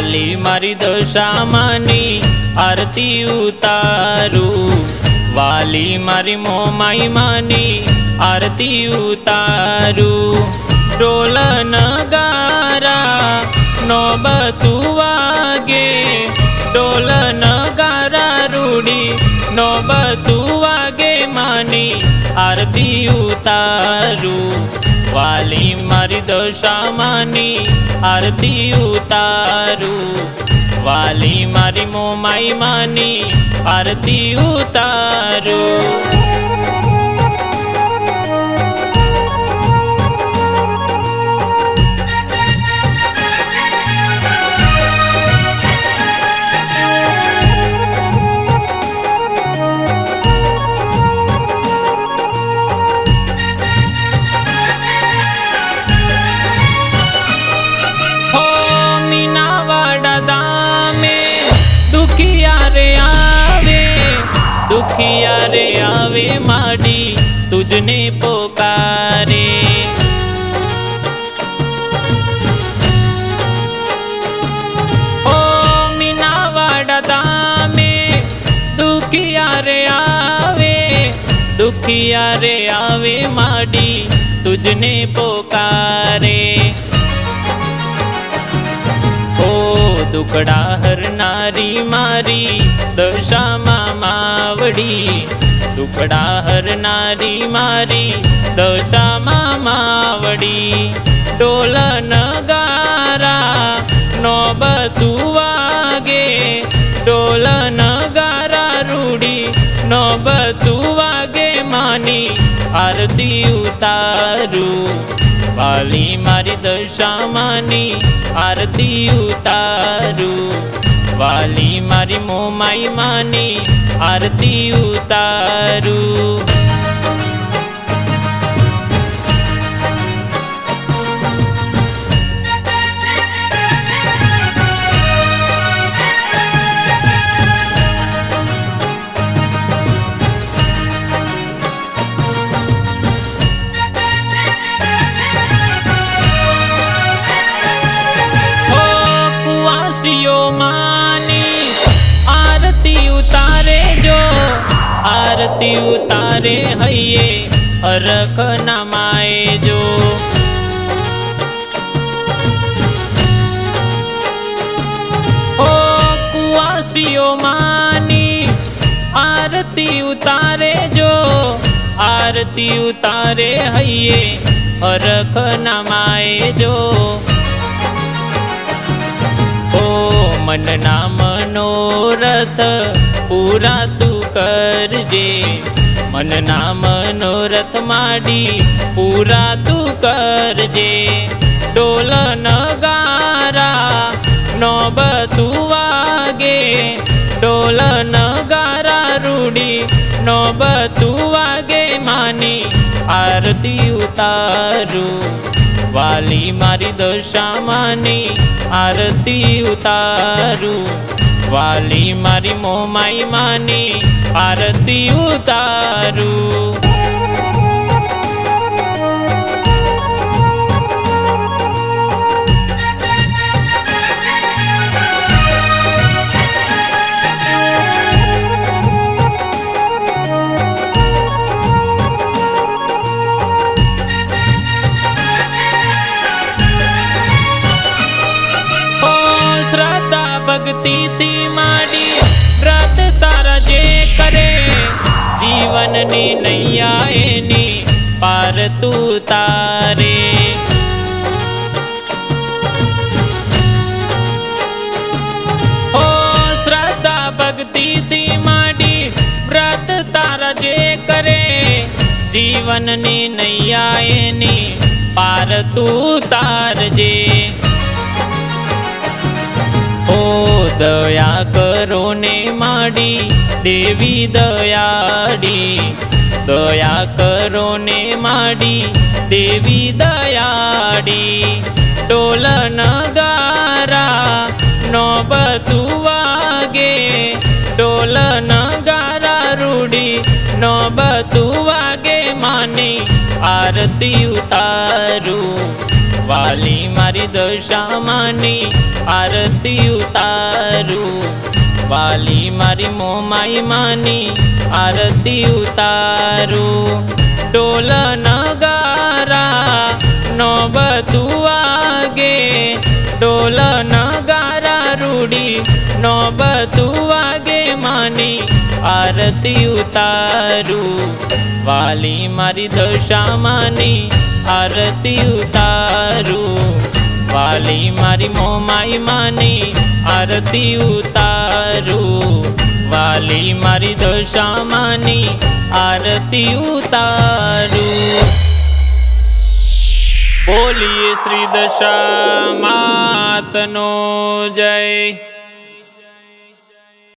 વાલી મારી દશામાની આરતી ઉતારું, વાલી મારી મોમાઈ માની આરતી ઉતારું। ઢોલ નગારા નોબતું વાગે, ઢોલ નગારા રૂડી નોબતું વાગે, માની આરતી ઉતારું, વાલી મારી દશામાની આરતી ઉતારું, વાલી મારી મોમાઈ માની આરતી ઉતારું। दुखिया रे आवे माडी तुझने पोकारे, ओ मीनावाड़ा दामे दुखिया रे आवे माडी तुझने पोकारे। दुखड़ा हरनारी मारी दशामा मावड़ी, दुखड़ा हरनारी मारी दशामा मावड़ी। ढोल नगारा नौबतु वागे, ढोल नगारा रूड़ी नौबतु वागे, मानी आरती उतारूं, वाली मारी दशामानी आरती उतारूं, वाली मारी मोमाई मानी आरती उतारूं। आरती उतारे हइये हरख नमाए जो, ओ कुआसियो मानी आरती उतारे जो, आरती उतारे हइये हरख नमाए जो। ओ मनना मनोरथ पूरा तू करजे, मनना मनोरथ माडी पूरा तू करजे। ढोल नगारा नौबतु वागे, ढोल नगारा रूड़ी नौबतु वागे, मानी आरती उतारूं, वाली मारी दशामानी आरती उतारूं, वाली मारी मोमाई मानी आरती उतारूं। भक्ति थी माडी व्रत तारा जे करे, जीवन नी नैया एनी पार तू तारे। ओ श्रद्धा भक्ति थी माडी व्रत तारा जे करे, जीवन नी नैया एनी पार तू तारजे। दया करो ने माडी देवी दयाड़ी, दया करो ने माडी देवी दयाड़ी। ढोल नगारा नौबतु वागे, ढोल नगारा रूड़ी नौबतु वागे, मानी आरती उतारूं, વાલી મારી દશામાની આરતી ઉતારું, વાલી મારી મોમાઈ માની આરતી ઉતારું. ઢોલ નગારા નો બધું વાગે, ઢોલ નગારા રૂડી નો બધું વાગે, માની આરતી ઉતારું, વાલી મારી દશામાની આરતી ઉતારું, વાલી મારી મોમાઈ માની આરતી ઉતારું, વાલી મારી દશામાની આરતી ઉતારું. બોલીએ શ્રી દશા માતનો જય.